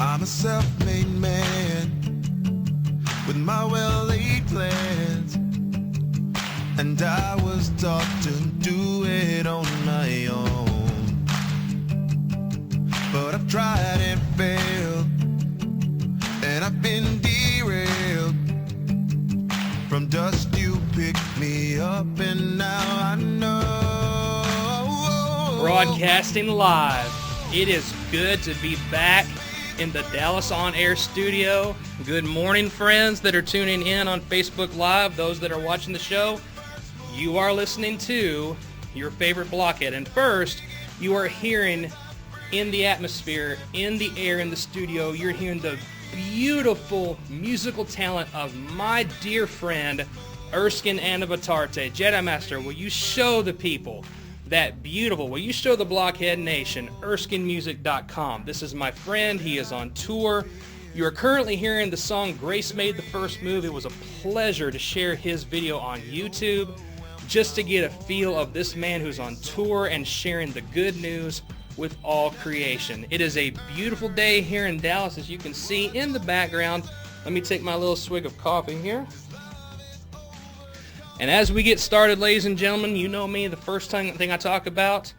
I'm a self-made man with my well-laid plans, and I was taught to do it on my own. But I've tried and failed, and I've been derailed. From dust you picked me up, and now I know. Broadcasting live. It is good to be back in the Dallas On Air studio. Good morning, friends that are tuning in on Facebook Live, those that are watching the show. You are listening to your favorite Blockhead. And first, you are hearing in the atmosphere, in the air, in the studio, you're hearing the beautiful musical talent of my dear friend, Erskine Anabatarte. Jedi Master, will you show the people that beautiful, will you show the Blockhead Nation, ErskineMusic.com. This is my friend. He is on tour. You are currently hearing the song Grace Made the First Move. It was a pleasure to share his video on YouTube just to get a feel of this man who's on tour and sharing the good news with all creation. It is a beautiful day here in Dallas, as you can see in the background. Let me take my little swig of coffee here. And as we get started, ladies and gentlemen, you know me, the first thing I talk about,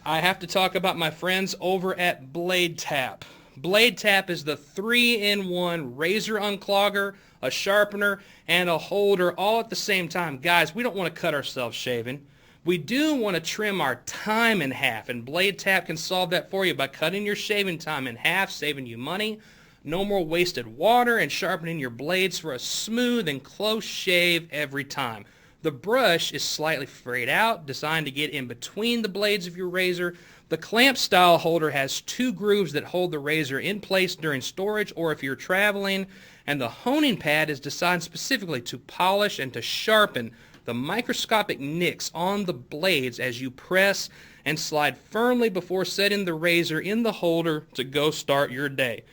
I have to talk about my friends over at Blade Tap. Blade Tap is the 3-in-1 razor unclogger, a sharpener, and a holder all at the same time. Guys, we don't want to cut ourselves shaving. We do want to trim our time in half, and Blade Tap can solve that for you by cutting your shaving time in half, saving you money. No more wasted water, and sharpening your blades for a smooth and close shave every time. The brush is slightly frayed out, designed to get in between the blades of your razor. The clamp style holder has 2 grooves that hold the razor in place during storage or if you're traveling. And the honing pad is designed specifically to polish and to sharpen the microscopic nicks on the blades as you press and slide firmly before setting the razor in the holder to go start your day.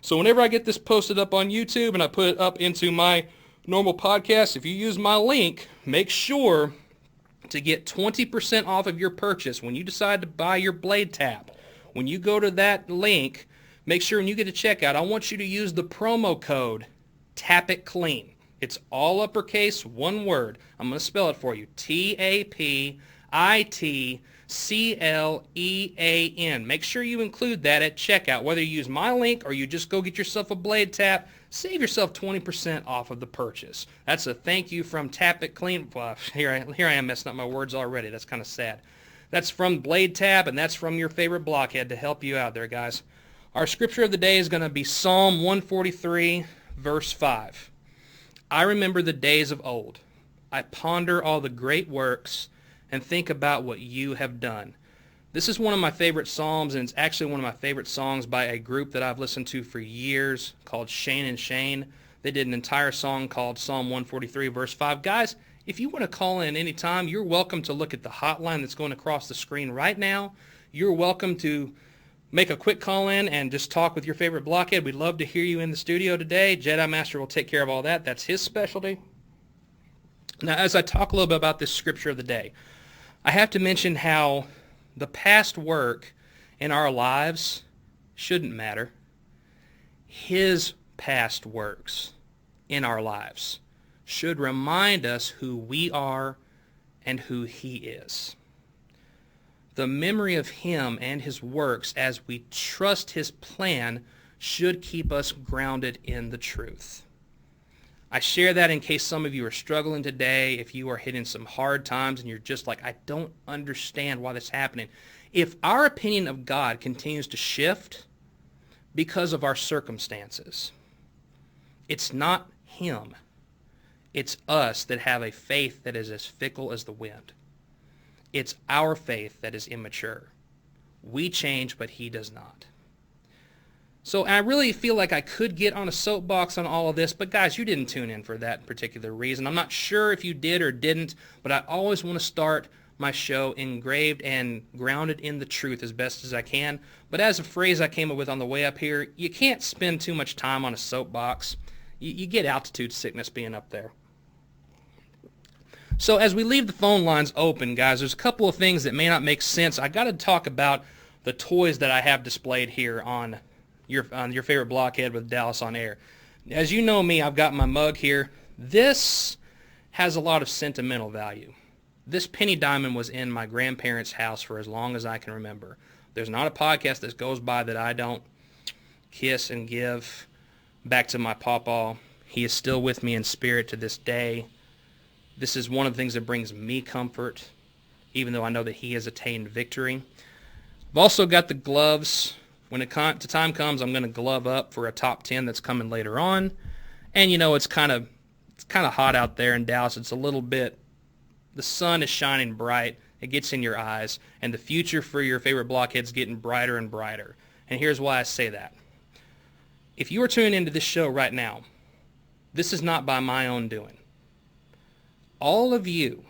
So whenever I get this posted up on YouTube and I put it up into my normal podcast, if you use my link, make sure to get 20% off of your purchase when you decide to buy your Blade Tap. When you go to that link, make sure when you get to checkout, I want you to use the promo code TAPITCLEAN. It's all uppercase, one word. I'm going to spell it for you. TAPITCLEAN. Make sure you include that at checkout. Whether you use my link or you just go get yourself a Blade Tap, save yourself 20% off of the purchase. That's a thank you from Tap It Clean. Well, here I am messing up my words already. That's kind of sad. That's from Blade Tap, and that's from your favorite Blockhead to help you out there, guys. Our scripture of the day is going to be Psalm 143, verse 5. I remember the days of old. I ponder all the great works and think about what you have done. This is one of my favorite psalms, and it's actually one of my favorite songs by a group that I've listened to for years called Shane and Shane. They did an entire song called Psalm 143, verse 5. Guys, if you want to call in any time, you're welcome to look at the hotline that's going across the screen right now. You're welcome to make a quick call in and just talk with your favorite Blockhead. We'd love to hear you in the studio today. Jedi Master will take care of all that. That's his specialty. Now, as I talk a little bit about this scripture of the day, I have to mention how the past work in our lives shouldn't matter. His past works in our lives should remind us who we are and who he is. The memory of him and his works as we trust his plan should keep us grounded in the truth. I share that in case some of you are struggling today, if you are hitting some hard times and you're just like, I don't understand why this is happening. If our opinion of God continues to shift because of our circumstances, it's not him. It's us that have a faith that is as fickle as the wind. It's our faith that is immature. We change, but he does not. So I really feel like I could get on a soapbox on all of this, but guys, you didn't tune in for that particular reason. I'm not sure if you did or didn't, but I always want to start my show engraved and grounded in the truth as best as I can. But as a phrase I came up with on the way up here, you can't spend too much time on a soapbox. You get altitude sickness being up there. So as we leave the phone lines open, guys, there's a couple of things that may not make sense. I got to talk about the toys that I have displayed here on your favorite Blockhead with Dallas on Air. As you know me, I've got my mug here. This has a lot of sentimental value. This penny diamond was in my grandparents' house for as long as I can remember. There's not a podcast that goes by that I don't kiss and give back to my pawpaw. He is still with me in spirit to this day. This is one of the things that brings me comfort, even though I know that he has attained victory. I've also got the gloves. When the time comes, I'm going to glove up for a top 10 that's coming later on. And you know, it's kind of hot out there in Dallas. It's a little bit, the sun is shining bright. It gets in your eyes. And the future for your favorite Blockhead's getting brighter and brighter. And here's why I say that. If you are tuning into this show right now, this is not by my own doing. All of you,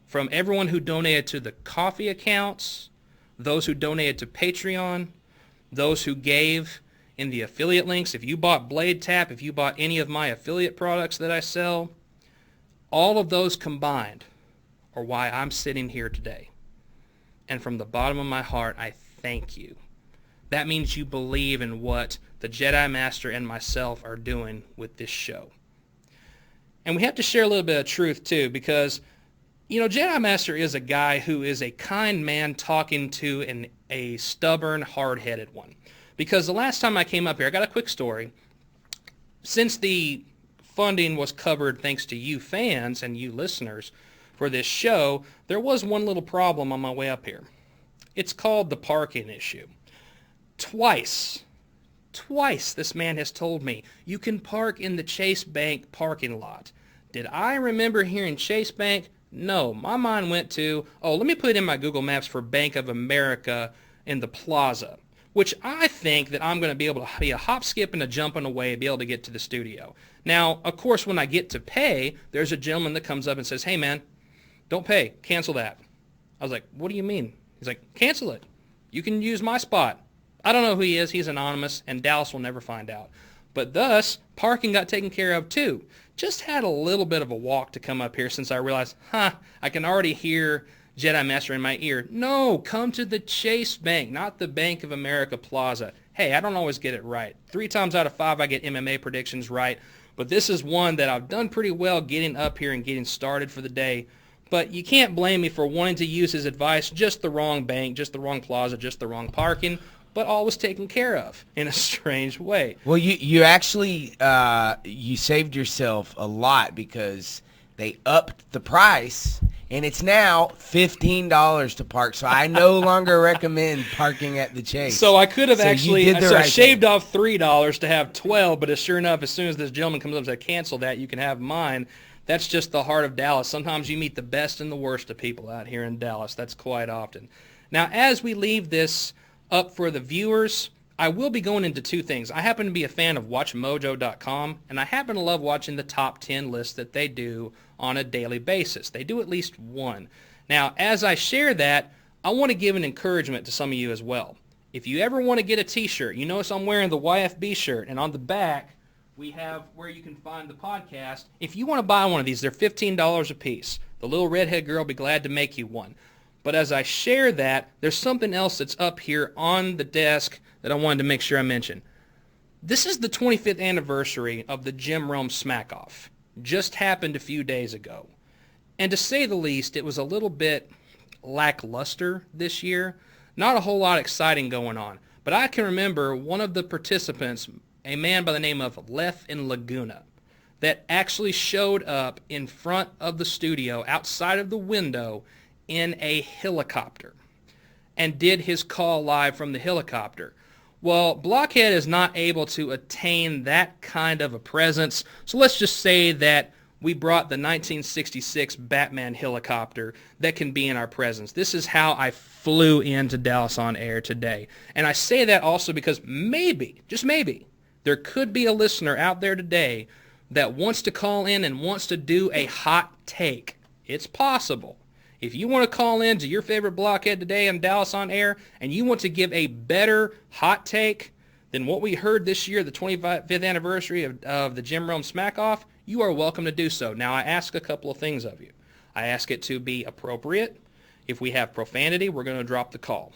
from everyone who donated to the coffee accounts, those who donated to Patreon, those who gave in the affiliate links, if you bought Blade Tap, if you bought any of my affiliate products that I sell, all of those combined are why I'm sitting here today. And from the bottom of my heart, I thank you. That means you believe in what the Jedi Master and myself are doing with this show. And we have to share a little bit of truth too, because you know, Jedi Master is a guy who is a kind man talking to a stubborn, hard-headed one. Because the last time I came up here, I got a quick story. Since the funding was covered thanks to you fans and you listeners for this show, there was one little problem on my way up here. It's called the parking issue. Twice this man has told me, you can park in the Chase Bank parking lot. Did I remember hearing Chase Bank? No, my mind went to, let me put in my Google Maps for Bank of America in the plaza, which I think that I'm going to be able to be a hop, skip, and a jumping away to be able to get to the studio. Now, of course, when I get to pay, there's a gentleman that comes up and says, hey, man, don't pay. Cancel that. I was like, what do you mean? He's like, cancel it. You can use my spot. I don't know who he is. He's anonymous, and Dallas will never find out. But thus, parking got taken care of too. Just had a little bit of a walk to come up here since I realized, I can already hear Jedi Master in my ear. No, come to the Chase Bank, not the Bank of America Plaza. Hey, I don't always get it right. 3 times out of 5 I get MMA predictions right, but this is one that I've done pretty well getting up here and getting started for the day. But you can't blame me for wanting to use his advice, just the wrong bank, just the wrong plaza, just the wrong parking. But all was taken care of in a strange way. Well, you actually you saved yourself a lot because they upped the price, and it's now $15 to park. So I no longer recommend parking at the Chase. So I could have I shaved thing. off $3 to have 12, but sure enough, as soon as this gentleman comes up and says, cancel that, you can have mine. That's just the heart of Dallas. Sometimes you meet the best and the worst of people out here in Dallas. That's quite often. Now, as we leave this up for the viewers, I will be going into 2 things. I happen to be a fan of WatchMojo.com, and I happen to love watching the top 10 lists that they do on a daily basis. They do at least one. Now, as I share that, I want to give an encouragement to some of you as well. If you ever want to get a t-shirt, you notice I'm wearing the YFB shirt, and on the back, we have where you can find the podcast. If you want to buy one of these, they're $15 a piece. The little redhead girl will be glad to make you one. But as I share that, there's something else that's up here on the desk that I wanted to make sure I mention. This is the 25th anniversary of the Jim Rome Smack-Off. Just happened a few days ago. And to say the least, it was a little bit lackluster this year. Not a whole lot exciting going on. But I can remember one of the participants, a man by the name of Leth in Laguna, that actually showed up in front of the studio, outside of the window, in a helicopter and did his call live from the helicopter. Well, Blockhead is not able to attain that kind of a presence, so let's just say that we brought the 1966 Batman helicopter that can be in our presence. This is how I flew into Dallas on Air today. And I say that also because maybe, just maybe, there could be a listener out there today that wants to call in and wants to do a hot take. It's possible. If you want to call in to your favorite Blockhead today on Dallas on Air and you want to give a better hot take than what we heard this year, the 25th anniversary of the Jim Rome Smack-Off, you are welcome to do so. Now, I ask a couple of things of you. I ask it to be appropriate. If we have profanity, we're going to drop the call.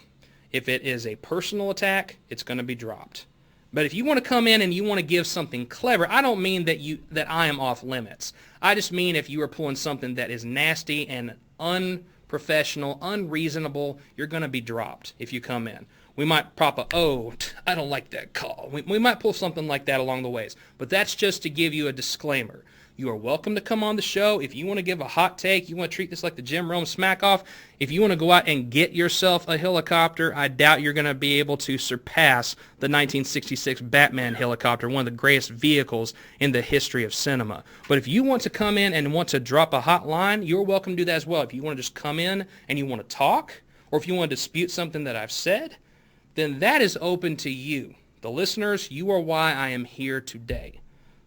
If it is a personal attack, it's going to be dropped. But if you want to come in and you want to give something clever, I don't mean that I am off limits. I just mean if you are pulling something that is nasty and unprofessional, unreasonable, you're going to be dropped if you come in. We might prop I don't like that call. We might pull something like that along the ways. But that's just to give you a disclaimer. You are welcome to come on the show. If you want to give a hot take, you want to treat this like the Jim Rome smack-off, if you want to go out and get yourself a helicopter, I doubt you're going to be able to surpass the 1966 Batman helicopter, one of the greatest vehicles in the history of cinema. But if you want to come in and want to drop a hot line, you're welcome to do that as well. If you want to just come in and you want to talk, or if you want to dispute something that I've said, then that is open to you. The listeners, you are why I am here today.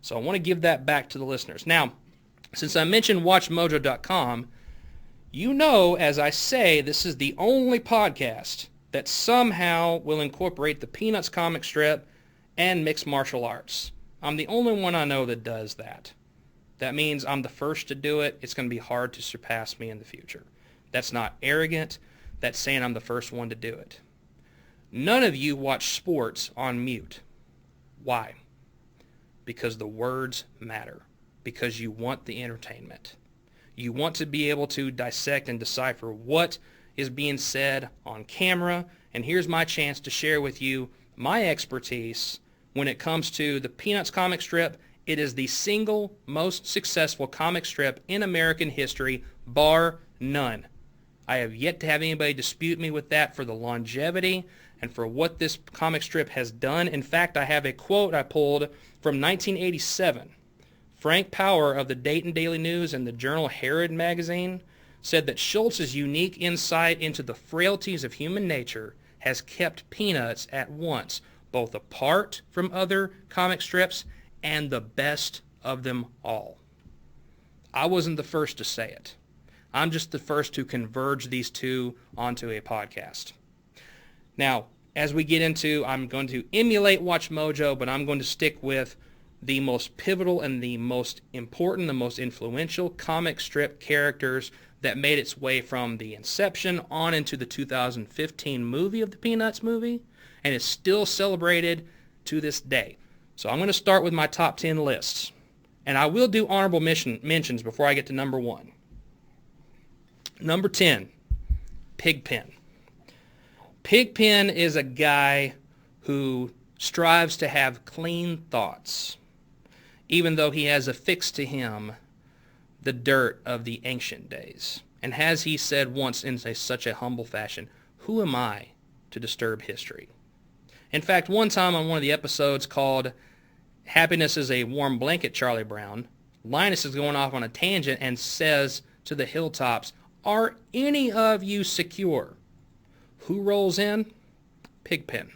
So I want to give that back to the listeners. Now, since I mentioned WatchMojo.com, you know, as I say, this is the only podcast that somehow will incorporate the Peanuts comic strip and mixed martial arts. I'm the only one I know that does that. That means I'm the first to do it. It's going to be hard to surpass me in the future. That's not arrogant. That's saying I'm the first one to do it. None of you watch sports on mute. Why? Because the words matter. Because you want the entertainment. You want to be able to dissect and decipher what is being said on camera. And here's my chance to share with you my expertise when it comes to the Peanuts comic strip. It is the single most successful comic strip in American history, bar none. I have yet to have anybody dispute me with that for the longevity and for what this comic strip has done. In fact, I have a quote I pulled from 1987. Frank Power of the Dayton Daily News and the journal Herald magazine said that Schultz's unique insight into the frailties of human nature has kept Peanuts at once both apart from other comic strips and the best of them all. I wasn't the first to say it. I'm just the first to converge these two onto a podcast. Now, as we get into, I'm going to emulate Watch Mojo, but I'm going to stick with the most pivotal and the most important, the most influential comic strip characters that made its way from the inception on into the 2015 movie of the Peanuts movie, and is still celebrated to this day. So I'm going to start with my top 10 lists, and I will do honorable mentions before I get to number 1. Number 10, Pigpen. Pigpen is a guy who strives to have clean thoughts, even though he has affixed to him the dirt of the ancient days. And as he said once in such a humble fashion, who am I to disturb history? In fact, one time on one of the episodes called Happiness is a Warm Blanket, Charlie Brown, Linus is going off on a tangent and says to the Hilltops, "Are any of you secure?" Who rolls in? Pigpen.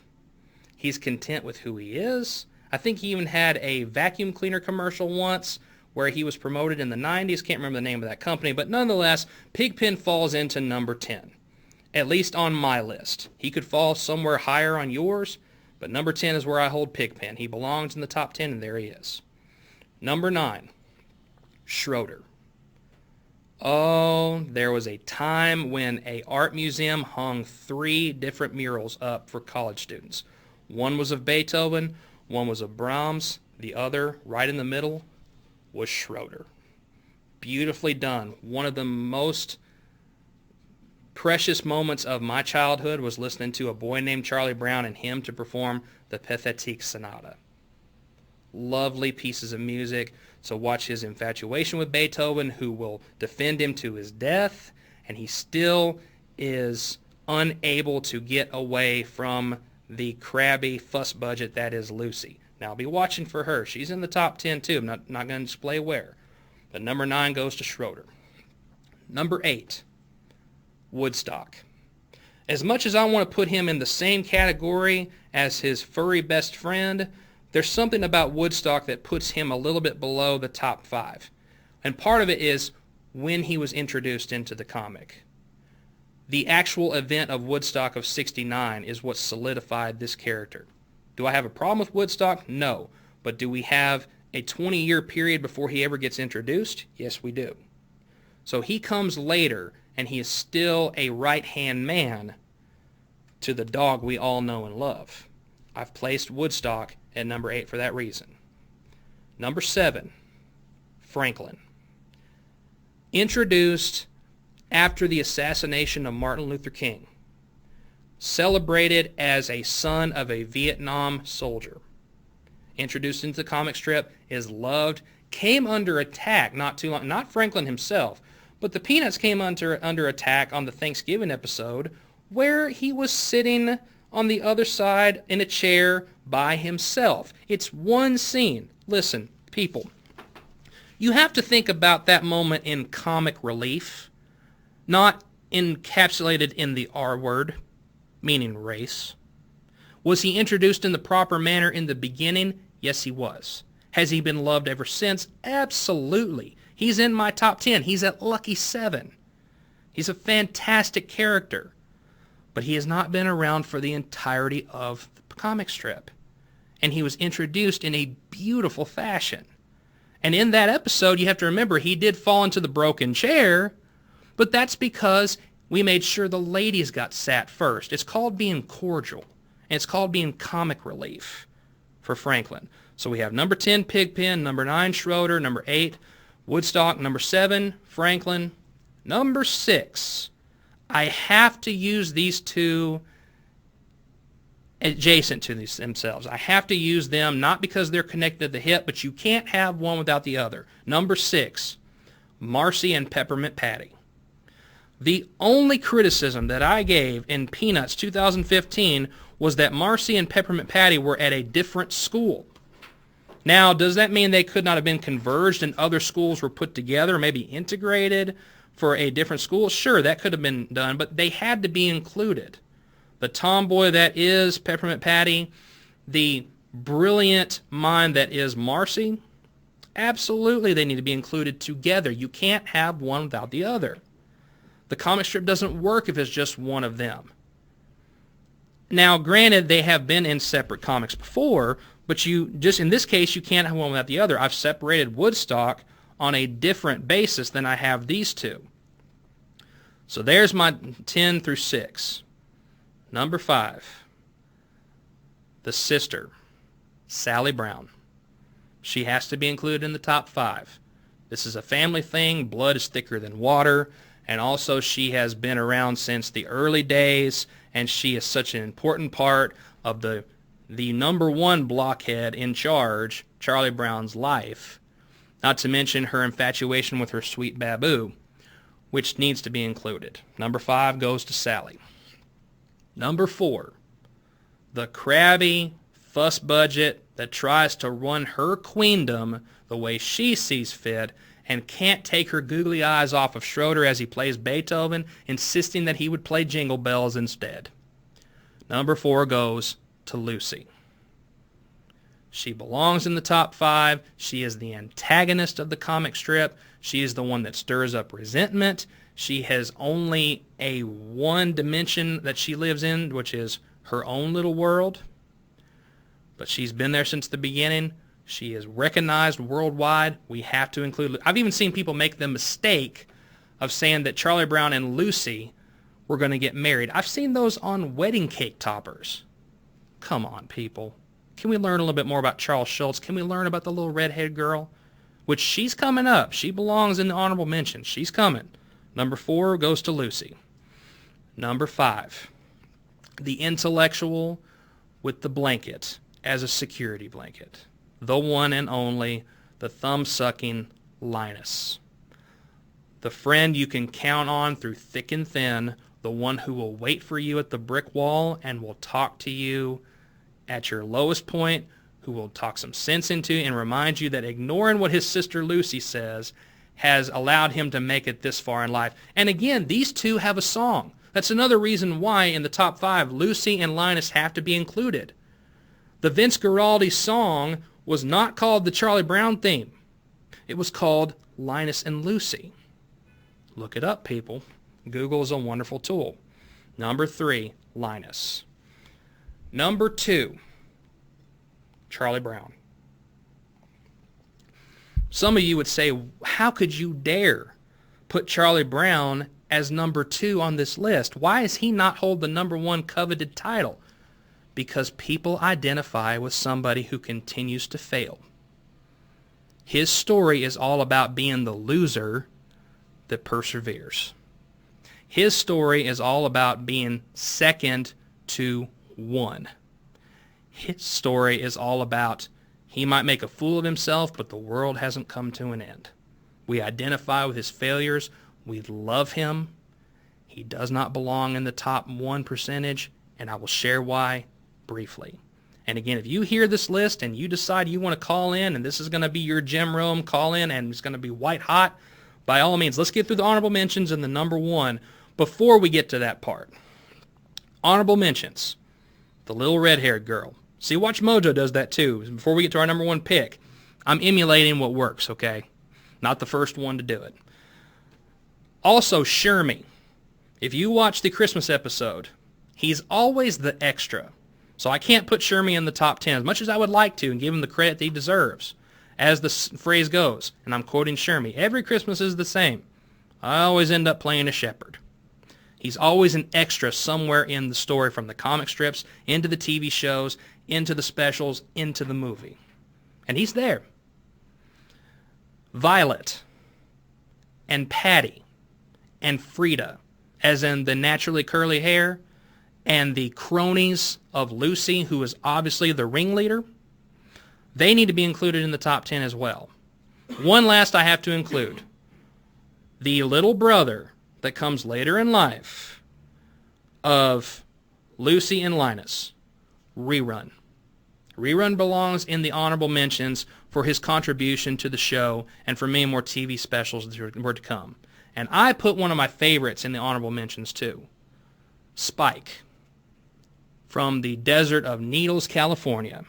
He's content with who he is. I think he even had a vacuum cleaner commercial once where he was promoted in the 90s. Can't remember the name of that company, but nonetheless, Pigpen falls into number 10, at least on my list. He could fall somewhere higher on yours, but number 10 is where I hold Pigpen. He belongs in the top 10, and there he is. Number 9, Schroeder. Oh, there was a time when a art museum hung 3 different murals up for college students. One was of Beethoven, one was of Brahms, the other, right in the middle, was Schroeder. Beautifully done. One of the most precious moments of my childhood was listening to a boy named Charlie Brown and him to perform the Pathétique Sonata. Lovely pieces of music. So watch his infatuation with Beethoven, who will defend him to his death, and he still is unable to get away from the crabby fuss budget that is Lucy. Now, I'll be watching for her. She's in the top 10, too. I'm not going to display where. But number 9 goes to Schroeder. Number 8, Woodstock. As much as I want to put him in the same category as his furry best friend, there's something about Woodstock that puts him a little bit below the top 5. And part of it is when he was introduced into the comic. The actual event of Woodstock of '69 is what solidified this character. Do I have a problem with Woodstock? No. But do we have a 20-year period before he ever gets introduced? Yes, we do. So he comes later, and he is still a right-hand man to the dog we all know and love. I've placed Woodstock at number 8 for that reason. Number 7, Franklin. Introduced after the assassination of Martin Luther King. Celebrated as a son of a Vietnam soldier. Introduced into the comic strip, is loved, came under attack not too long, not Franklin himself, but the Peanuts came under attack on the Thanksgiving episode where he was sitting on the other side in a chair by himself. It's one scene. Listen, people, you have to think about that moment in comic relief, not encapsulated in the R word, meaning race. Was he introduced in the proper manner in the beginning? Yes, he was. Has he been loved ever since? Absolutely. He's in my top 10. He's at lucky 7. He's a fantastic character. But he has not been around for the entirety of the comic strip. And he was introduced in a beautiful fashion. And in that episode, you have to remember, he did fall into the broken chair, but that's because we made sure the ladies got sat first. It's called being cordial, and it's called being comic relief for Franklin. So we have number 10, Pigpen, number 9, Schroeder, number 8, Woodstock, number 7, Franklin, number 6. I have to use these two adjacent to themselves. I have to use them not because they're connected to the hip, but you can't have one without the other. Number 6, Marcy and Peppermint Patty. The only criticism that I gave in Peanuts 2015 was that Marcy and Peppermint Patty were at a different school. Now, does that mean they could not have been converged and other schools were put together, maybe integrated for a different school? Sure, that could have been done, but they had to be included. The tomboy that is Peppermint Patty, the brilliant mind that is Marcy, absolutely they need to be included together. You can't have one without the other. The comic strip doesn't work if it's just one of them. Now, granted, they have been in separate comics before, but you just in this case, you can't have one without the other. I've separated Woodstock on a different basis than I have these two. So there's my 10 through 6. Number 5, the sister, Sally Brown. She has to be included in the top 5. This is a family thing. Blood is thicker than water. And also she has been around since the early days, and she is such an important part of the number 1 blockhead in charge, Charlie Brown's life. Not to mention her infatuation with her sweet Babu, which needs to be included. Number 5 goes to Sally. Number 4, the crabby fuss budget that tries to run her queendom the way she sees fit and can't take her googly eyes off of Schroeder as he plays Beethoven, insisting that he would play Jingle Bells instead. Number 4 goes to Lucy. She belongs in the top 5. She is the antagonist of the comic strip. She is the one that stirs up resentment. She has only a one dimension that she lives in, which is her own little world. But she's been there since the beginning. She is recognized worldwide. We have to include... I've even seen people make the mistake of saying that Charlie Brown and Lucy were going to get married. I've seen those on wedding cake toppers. Come on, people. Can we learn a little bit more about Charles Schultz? Can we learn about the little redhead girl? Which she's coming up. She belongs in the honorable mention. She's coming. Number 4 goes to Lucy. Number 5, the intellectual with the blanket as a security blanket. The one and only, the thumb-sucking Linus. The friend you can count on through thick and thin, the one who will wait for you at the brick wall and will talk to you at your lowest point, who will talk some sense into you and remind you that ignoring what his sister Lucy says has allowed him to make it this far in life. And again, these two have a song. That's another reason why in the top 5, Lucy and Linus have to be included. The Vince Guaraldi song was not called the Charlie Brown theme. It was called Linus and Lucy. Look it up, people. Google is a wonderful tool. Number 3, Linus. Number 2, Charlie Brown. Some of you would say, how could you dare put Charlie Brown as number 2 on this list? Why does he not hold the number 1 coveted title? because people identify with somebody who continues to fail. His story is all about being the loser that perseveres. His story is all about being second to one. His story is all about he might make a fool of himself, but the world hasn't come to an end. We identify with his failures. We love him. He does not belong in the top 1%, and I will share why briefly. And again, if you hear this list and you decide you want to call in, and this is going to be your Jim Rome call in, and it's going to be white hot, by all means, let's get through the honorable mentions and the number one before we get to that part. Honorable mentions. The little red-haired girl. See, Watch Mojo does that too. Before we get to our number one pick, I'm emulating what works, okay? Not the first one to do it. Also, Shermie. If you watch the Christmas episode, he's always the extra. So I can't put Shermie in the top 10 as much as I would like to and give him the credit that he deserves. As the phrase goes, and I'm quoting Shermie, every Christmas is the same. I always end up playing a shepherd. He's always an extra somewhere in the story, from the comic strips, into the TV shows, into the specials, into the movie. And he's there. Violet and Patty and Frida, as in the naturally curly hair, and the cronies of Lucy, who is obviously the ringleader, they need to be included in the top 10 as well. One last I have to include. The little brother that comes later in life of Lucy and Linus, Rerun. Rerun belongs in the honorable mentions for his contribution to the show and for many more TV specials that were to come. And I put one of my favorites in the honorable mentions too. Spike. From the desert of Needles, California.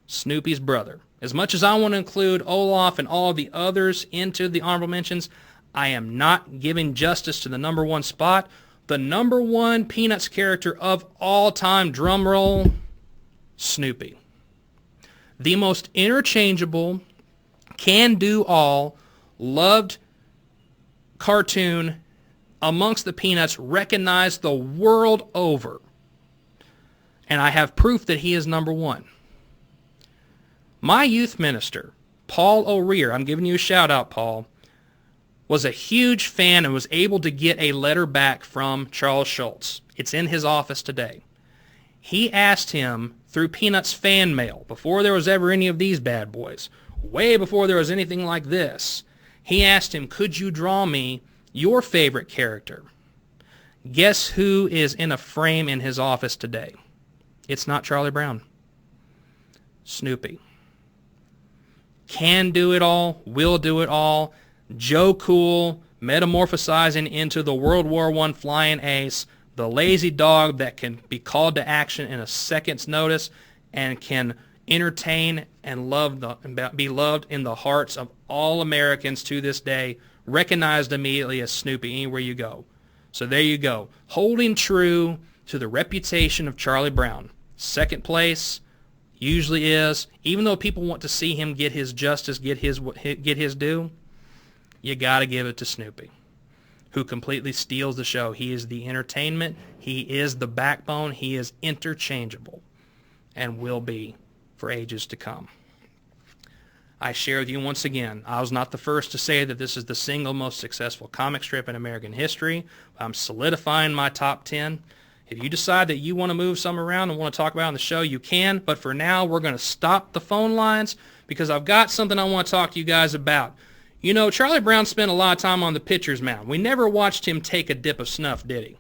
Snoopy's brother. As much as I want to include Olaf and all of the others into the honorable mentions, I am not giving justice to the number one spot. The number one Peanuts character of all time, drum roll, Snoopy. The most interchangeable, can-do-all, loved cartoon amongst the Peanuts, recognized the world over. And I have proof that he is number one. My youth minister, Paul O'Rear, I'm giving you a shout out, Paul, was a huge fan and was able to get a letter back from Charles Schulz. It's in his office today. He asked him through Peanuts fan mail, before there was ever any of these bad boys, way before there was anything like this, he asked him, could you draw me your favorite character? Guess who is in a frame in his office today? It's not Charlie Brown. Snoopy. Can do it all, will do it all. Joe Cool, metamorphosizing into the World War I flying ace, the lazy dog that can be called to action in a second's notice and can entertain and be loved in the hearts of all Americans to this day, recognized immediately as Snoopy anywhere you go. So there you go, holding true to the reputation of Charlie Brown. Second place usually is, even though people want to see him get his justice, get his due, you got to give it to Snoopy, who completely steals the show. He is the entertainment. He is the backbone. He is interchangeable and will be for ages to come. I share with you once again, I was not the first to say that this is the single most successful comic strip in American history. I'm solidifying my top 10. If you decide that you want to move some around and want to talk about it on the show, you can. But for now, we're going to stop the phone lines because I've got something I want to talk to you guys about. You know, Charlie Brown spent a lot of time on the pitcher's mound. We never watched him take a dip of snuff, did he?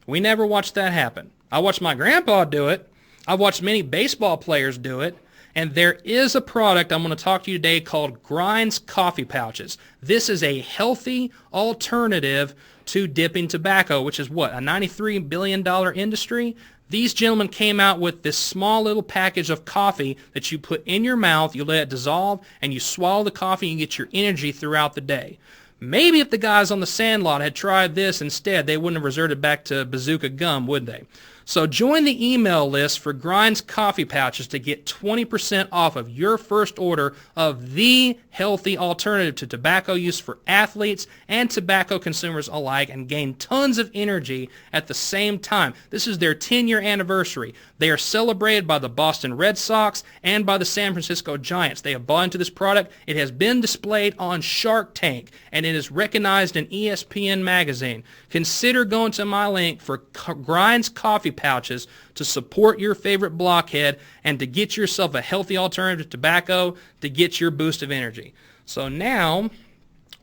We never watched that happen. I watched my grandpa do it. I've watched many baseball players do it. And there is a product I'm going to talk to you today called Grind's Coffee Pouches. This is a healthy alternative to dipping tobacco, which is what, a $93 billion industry? These gentlemen came out with this small little package of coffee that you put in your mouth, you let it dissolve, and you swallow the coffee and you get your energy throughout the day. Maybe if the guys on the Sandlot had tried this instead, they wouldn't have resorted back to bazooka gum, would they? So join the email list for Grind's coffee pouches to get 20% off of your first order of the healthy alternative to tobacco use for athletes and tobacco consumers alike, and gain tons of energy at the same time. This is their 10-year anniversary. They are celebrated by the Boston Red Sox and by the San Francisco Giants. They have bought into this product. It has been displayed on Shark Tank, and it is recognized in ESPN magazine. Consider going to my link for Grind's coffee pouches to support your favorite Blockhead and to get yourself a healthy alternative to tobacco to get your boost of energy. So now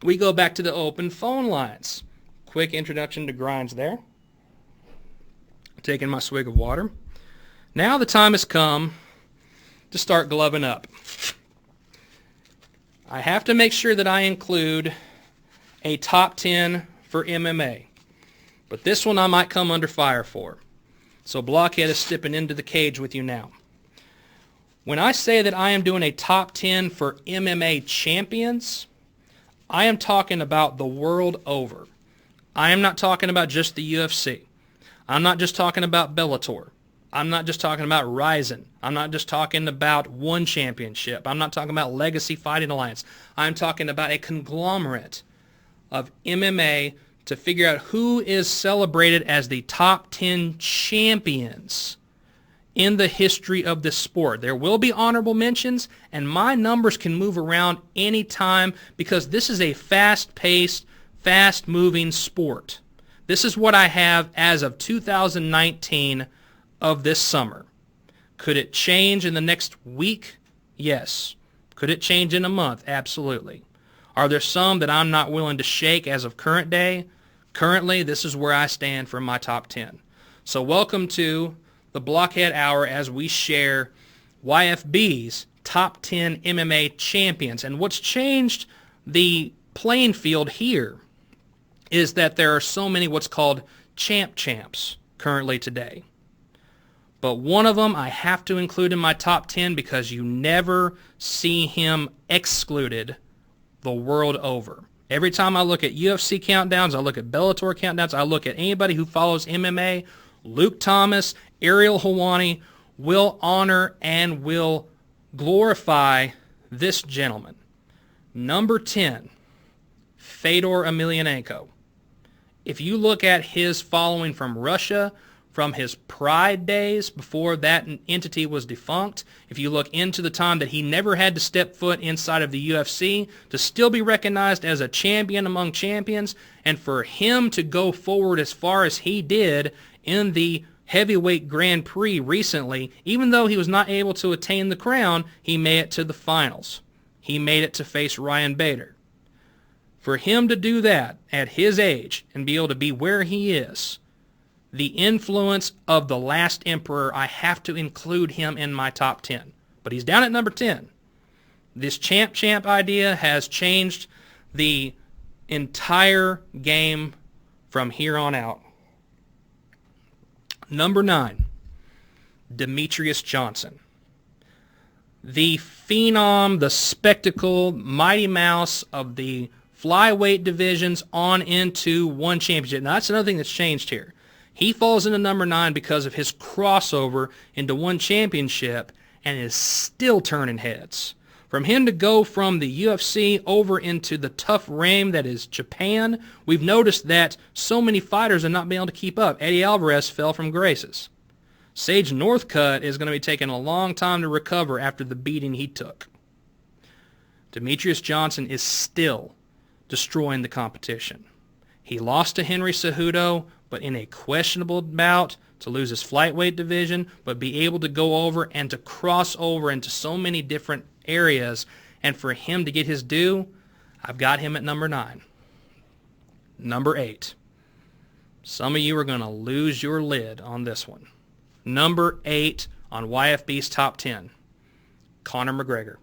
we go back to the open phone lines. Quick introduction to Grind's there. Taking my swig of water. Now the time has come to start gloving up. I have to make sure that I include a top 10 for MMA. But this one I might come under fire for. So Blockhead is stepping into the cage with you now. When I say that I am doing a top 10 for MMA champions, I am talking about the world over. I am not talking about just the UFC. I'm not just talking about Bellator. I'm not just talking about Ryzen. I'm not just talking about one championship. I'm not talking about Legacy Fighting Alliance. I'm talking about a conglomerate of MMA to figure out who is celebrated as the top 10 champions in the history of this sport. There will be honorable mentions, and my numbers can move around anytime because this is a fast-paced, fast-moving sport. This is what I have as of 2019 of this summer. Could it change in the next week? Yes. Could it change in a month? Absolutely. Are there some that I'm not willing to shake as of current day? Currently, this is where I stand for my top 10. So welcome to the Blockhead Hour as we share YFB's top 10 MMA champions. And what's changed the playing field here is that there are so many what's called champs currently today. But one of them I have to include in my top 10 because you never see him excluded the world over. Every time I look at UFC countdowns, I look at Bellator countdowns, I look at anybody who follows MMA, Luke Thomas, Ariel Helwani will honor and will glorify this gentleman. Number 10, Fedor Emelianenko. If you look at his following from Russia, from his Pride days before that entity was defunct, if you look into the time that he never had to step foot inside of the UFC, to still be recognized as a champion among champions, and for him to go forward as far as he did in the heavyweight Grand Prix recently, even though he was not able to attain the crown, he made it to the finals. He made it to face Ryan Bader. For him to do that at his age and be able to be where he is, the influence of the last emperor, I have to include him in my top 10. But he's down at number 10. This champ idea has changed the entire game from here on out. Number 9, Demetrius Johnson. The phenom, the spectacle, Mighty Mouse of the flyweight divisions on into one championship. Now, that's another thing that's changed here. He falls into number 9 because of his crossover into one championship and is still turning heads. From him to go from the UFC over into the tough realm that is Japan, we've noticed that so many fighters are not being able to keep up. Eddie Alvarez fell from graces. Sage Northcutt is going to be taking a long time to recover after the beating he took. Demetrius Johnson is still destroying the competition. He lost to Henry Cejudo, but in a questionable bout to lose his flyweight division, but be able to go over and to cross over into so many different areas, and for him to get his due, I've got him at number 9. Number 8. Some of you are going to lose your lid on this one. Number 8 on YFB's top 10, Conor McGregor.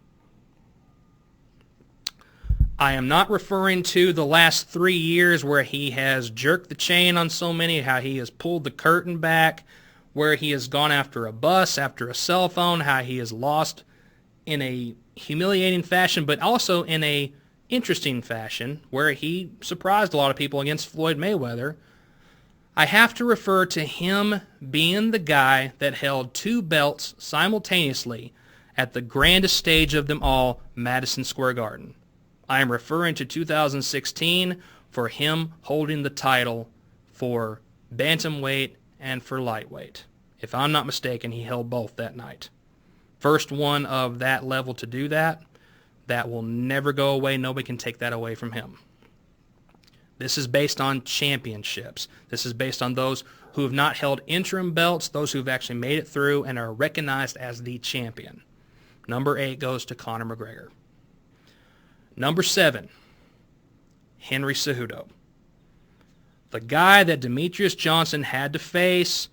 I am not referring to the last 3 years where he has jerked the chain on so many, how he has pulled the curtain back, where he has gone after a bus, after a cell phone, how he has lost in a humiliating fashion, but also in a interesting fashion, where he surprised a lot of people against Floyd Mayweather. I have to refer to him being the guy that held 2 belts simultaneously at the grandest stage of them all, Madison Square Garden. I am referring to 2016 for him holding the title for bantamweight and for lightweight. If I'm not mistaken, he held both that night. First one of that level to do that. That will never go away. Nobody can take that away from him. This is based on championships. This is based on those who have not held interim belts, those who have actually made it through and are recognized as the champion. Number 8 goes to Conor McGregor. Number 7, Henry Cejudo. The guy that Demetrius Johnson had to face,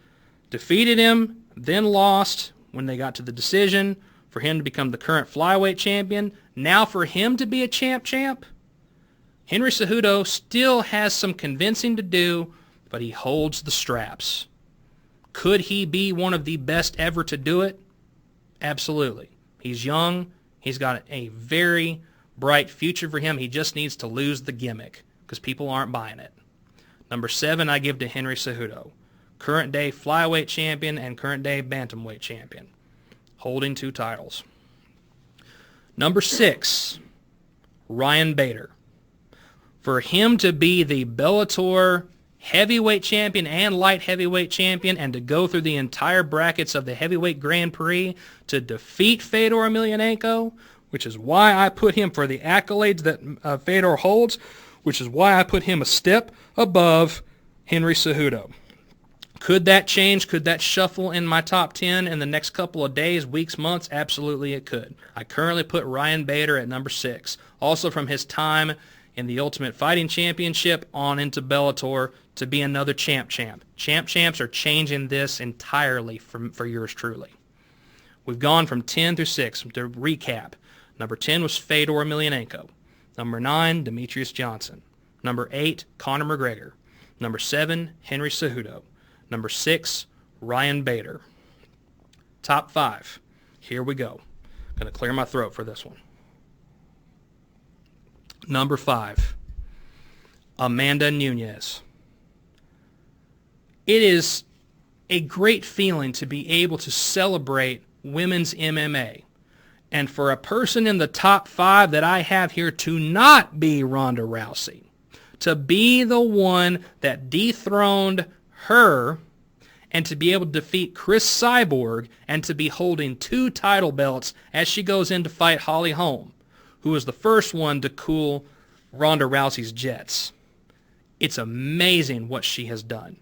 defeated him, then lost when they got to the decision, for him to become the current flyweight champion. Now for him to be a champ, Henry Cejudo still has some convincing to do, but he holds the straps. Could he be one of the best ever to do it? Absolutely. He's young. He's got a very bright future for him. He just needs to lose the gimmick because people aren't buying it. Number 7, I give to Henry Cejudo. Current day flyweight champion and current day bantamweight champion. Holding 2 titles. Number 6, Ryan Bader. For him to be the Bellator heavyweight champion and light heavyweight champion and to go through the entire brackets of the heavyweight Grand Prix to defeat Fedor Emelianenko, which is why I put him for the accolades that Fedor holds, which is why I put him a step above Henry Cejudo. Could that change? Could that shuffle in my top 10 in the next couple of days, weeks, months? Absolutely it could. I currently put Ryan Bader at number 6. Also from his time in the Ultimate Fighting Championship on into Bellator to be another champ. Champs are changing this entirely for yours truly. We've gone from 10 through 6. To recap, number 10 was Fedor Emelianenko. Number 9, Demetrius Johnson. Number 8, Conor McGregor. Number 7, Henry Cejudo. Number 6, Ryan Bader. Top 5. Here we go. Going to clear my throat for this one. Number 5, Amanda Nunes. It is a great feeling to be able to celebrate women's MMA. And for a person in the top 5 that I have here to not be Ronda Rousey, to be the one that dethroned her and to be able to defeat Chris Cyborg and to be holding 2 title belts as she goes in to fight Holly Holm, who was the first one to cool Ronda Rousey's jets. It's amazing what she has done.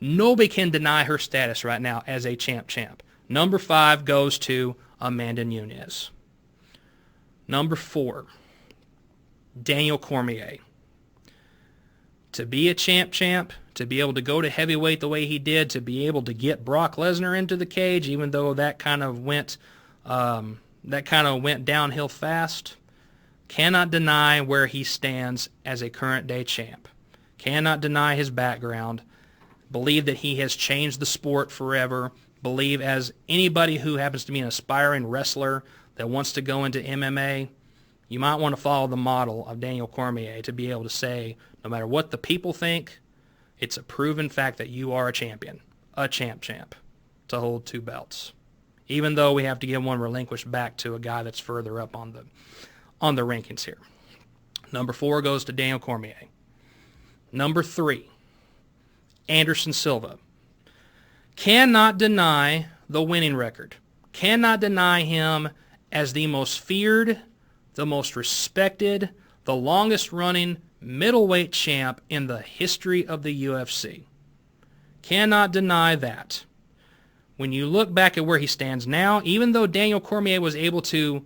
Nobody can deny her status right now as a champ. Number 5 goes to Amanda Nunes. Number 4, Daniel Cormier. To be a champ, to be able to go to heavyweight the way he did, to be able to get Brock Lesnar into the cage, even though that kind of went downhill fast. Cannot deny where he stands as a current day champ. Cannot deny his background. Believe that he has changed the sport forever. Believe, as anybody who happens to be an aspiring wrestler that wants to go into MMA, you might want to follow the model of Daniel Cormier to be able to say, no matter what the people think, it's a proven fact that you are a champion, a champ, to hold 2 belts. Even though we have to get one relinquished back to a guy that's further up on the rankings here. Number 4 goes to Daniel Cormier. Number 3, Anderson Silva. Cannot deny the winning record. Cannot deny him as the most feared, the most respected, the longest running middleweight champ in the history of the UFC. Cannot deny that. When you look back at where he stands now, even though Daniel Cormier was able to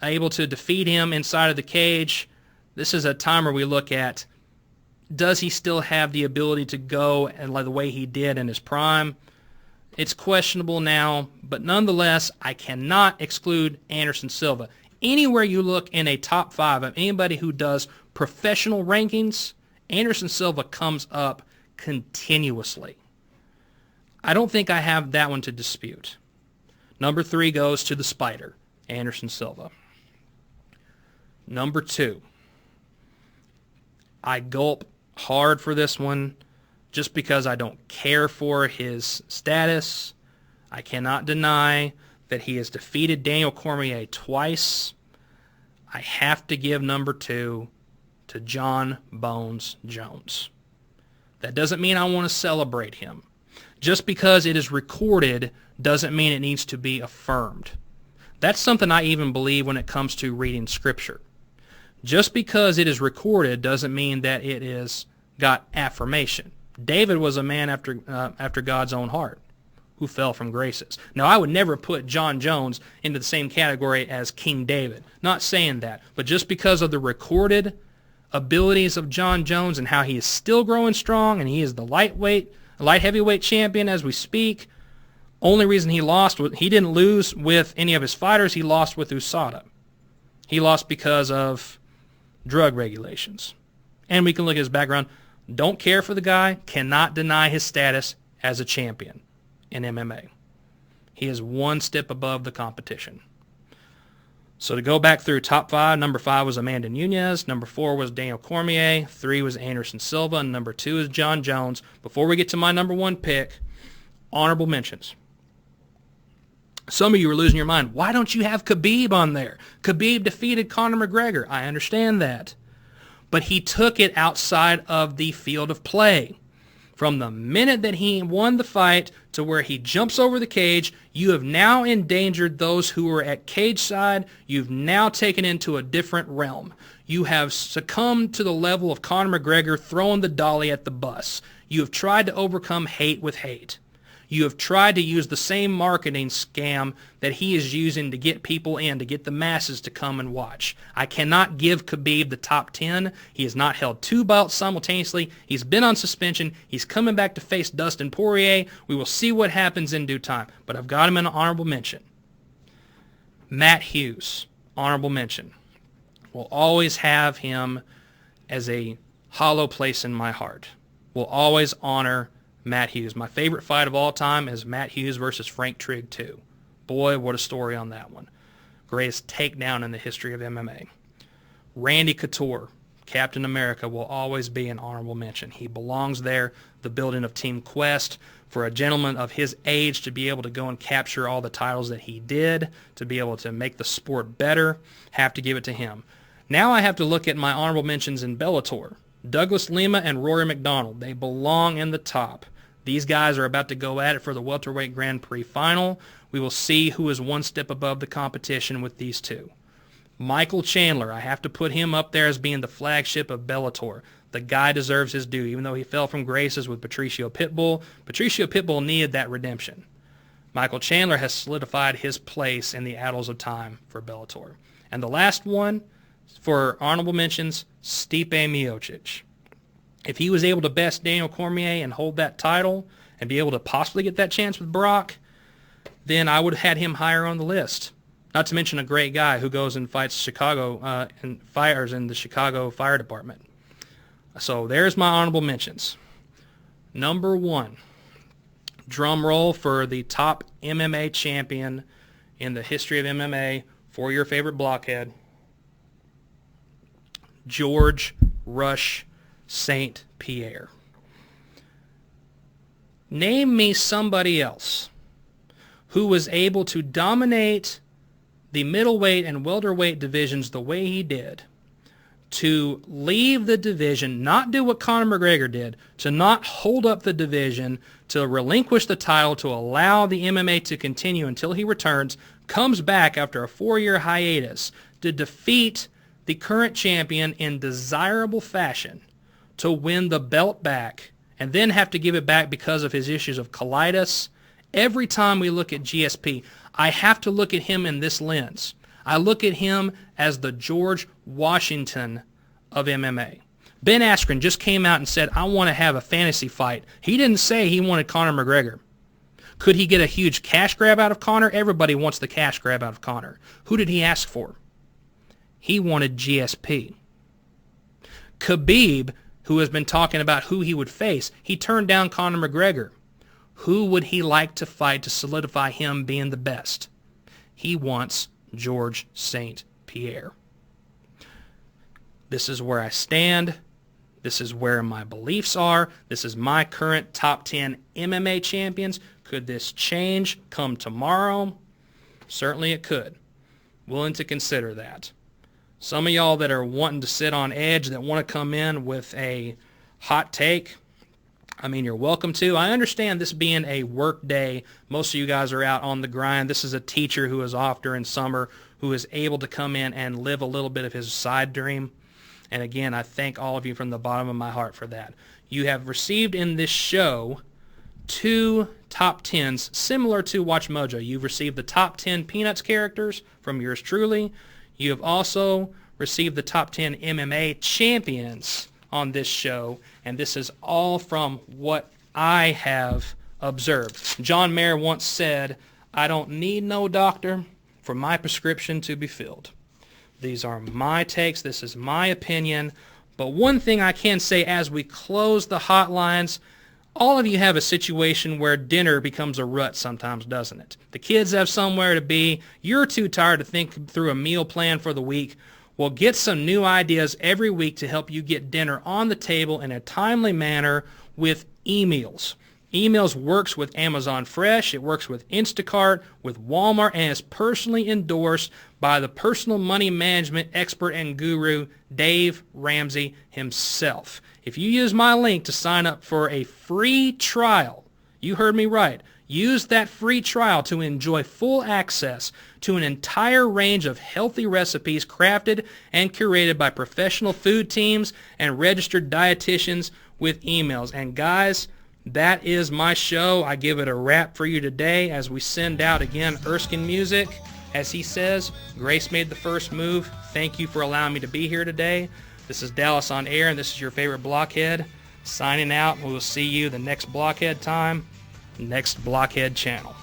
defeat him inside of the cage, this is a time where we look at, does he still have the ability to go and like the way he did in his prime? It's questionable now, but nonetheless, I cannot exclude Anderson Silva. Anywhere you look in a top 5 of anybody who does professional rankings, Anderson Silva comes up continuously. I don't think I have that one to dispute. Number 3 goes to the Spider, Anderson Silva. Number 2, I gulp hard for this one. just because I don't care for his status. I cannot deny that he has defeated Daniel Cormier twice. I have to give number 2 to John Bones Jones. That doesn't mean I want to celebrate him. Just because it is recorded doesn't mean it needs to be affirmed. That's something I even believe when it comes to reading Scripture. Just because it is recorded doesn't mean that it is got affirmation. David was a man after God's own heart who fell from graces. Now, I would never put John Jones into the same category as King David. Not saying that, but just because of the recorded abilities of John Jones and how he is still growing strong, and he is the light heavyweight champion as we speak. Only reason he lost, he didn't lose with any of his fighters. He lost with USADA. He lost because of drug regulations. And we can look at his background. Don't care for the guy, cannot deny his status as a champion in MMA. He is one step above the competition. So to go back through top 5, number 5 was Amanda Nunes, number 4 was Daniel Cormier, 3 was Anderson Silva, and number 2 is John Jones. Before we get to my number 1 pick, honorable mentions. Some of you are losing your mind. Why don't you have Khabib on there? Khabib defeated Conor McGregor. I understand that. But he took it outside of the field of play. From the minute that he won the fight to where he jumps over the cage, you have now endangered those who were at cage side. You've now taken into a different realm. You have succumbed to the level of Conor McGregor throwing the dolly at the bus. You have tried to overcome hate with hate. You have tried to use the same marketing scam that he is using to get people in, to get the masses to come and watch. I cannot give Khabib the top 10. He has not held 2 belts simultaneously. He's been on suspension. He's coming back to face Dustin Poirier. We will see what happens in due time. But I've got him in an honorable mention. Matt Hughes, honorable mention. Will always have him as a hollow place in my heart. Will always honor Matt Hughes. My favorite fight of all time is Matt Hughes versus Frank Trigg 2. Boy, what a story on that one. Greatest takedown in the history of MMA. Randy Couture, Captain America, will always be an honorable mention. He belongs there. The building of Team Quest, for a gentleman of his age to be able to go and capture all the titles that he did, to be able to make the sport better, have to give it to him. Now I have to look at my honorable mentions in Bellator. Douglas Lima and Rory McDonald, they belong in the top. These guys are about to go at it for the welterweight Grand Prix final. We will see who is one step above the competition with these two. Michael Chandler, I have to put him up there as being the flagship of Bellator. The guy deserves his due, even though he fell from graces with Patricio Pitbull. Patricio Pitbull needed that redemption. Michael Chandler has solidified his place in the annals of time for Bellator. And the last one, for honorable mentions, Stipe Miocic. If he was able to best Daniel Cormier and hold that title and be able to possibly get that chance with Brock, then I would have had him higher on the list. Not to mention a great guy who goes and fights Chicago and fires in the Chicago Fire Department. So there's my honorable mentions. Number 1, drum roll for the top MMA champion in the history of MMA for your favorite blockhead, George Rush St. Pierre. Name me somebody else who was able to dominate the middleweight and welterweight divisions the way he did, to leave the division, not do what Conor McGregor did, to not hold up the division, to relinquish the title, to allow the MMA to continue until he returns, comes back after a 4-year hiatus to defeat the current champion in desirable fashion, to win the belt back, and then have to give it back because of his issues of colitis. Every time we look at GSP, I have to look at him in this lens. I look at him as the George Washington of MMA. Ben Askren just came out and said, I want to have a fantasy fight. He didn't say he wanted Conor McGregor. Could he get a huge cash grab out of Conor? Everybody wants the cash grab out of Conor. Who did he ask for? He wanted GSP. Khabib, who has been talking about who he would face, he turned down Conor McGregor. Who would he like to fight to solidify him being the best? He wants George St. Pierre. This is where I stand. This is where my beliefs are. This is my current top 10 MMA champions. Could this change come tomorrow? Certainly it could. Willing to consider that. Some of y'all that are wanting to sit on edge, that want to come in with a hot take, I mean, you're welcome to. I understand this being a work day. Most of you guys are out on the grind. This is a teacher who is off during summer who is able to come in and live a little bit of his side dream. And again, I thank all of you from the bottom of my heart for that. You have received in this show 2 top 10s similar to Watch Mojo. You've received the top 10 Peanuts characters from yours truly. You have also received the top 10 MMA champions on this show, and this is all from what I have observed. John Mayer once said, "I don't need no doctor for my prescription to be filled." These are my takes. This is my opinion. But one thing I can say as we close the hotlines, all of you have a situation where dinner becomes a rut sometimes, doesn't it? The kids have somewhere to be. You're too tired to think through a meal plan for the week. Well, get some new ideas every week to help you get dinner on the table in a timely manner with e-meals. E-meals works with Amazon Fresh. It works with Instacart, with Walmart, and is personally endorsed by the personal money management expert and guru, Dave Ramsey himself. If you use my link to sign up for a free trial, you heard me right, use that free trial to enjoy full access to an entire range of healthy recipes crafted and curated by professional food teams and registered dietitians with emails. And guys, that is my show. I give it a wrap for you today as we send out again Erskine music. As he says, Grace made the first move. Thank you for allowing me to be here today. This is Dallas on Air, and this is your favorite Blockhead. Signing out. We will see you the next Blockhead time, next Blockhead channel.